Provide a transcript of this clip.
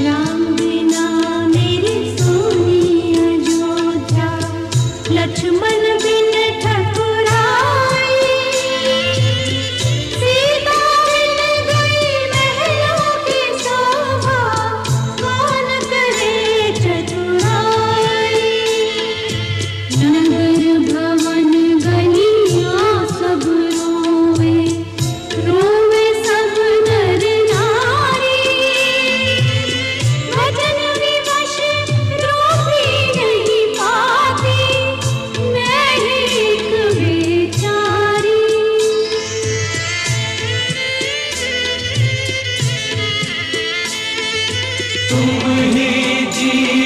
राम बिना मेरी सोनी अयोध्या, लक्ष्मण बिन ठकुराई, सीता बिन गई महलों की शोभा, कौन करे चतुराई। नगर भवन गलियां सब रोवे, रोवे सब नर नारी, भजन विवश रोती नहीं पाती, मैं ही एक बेचारी। तुम ही जी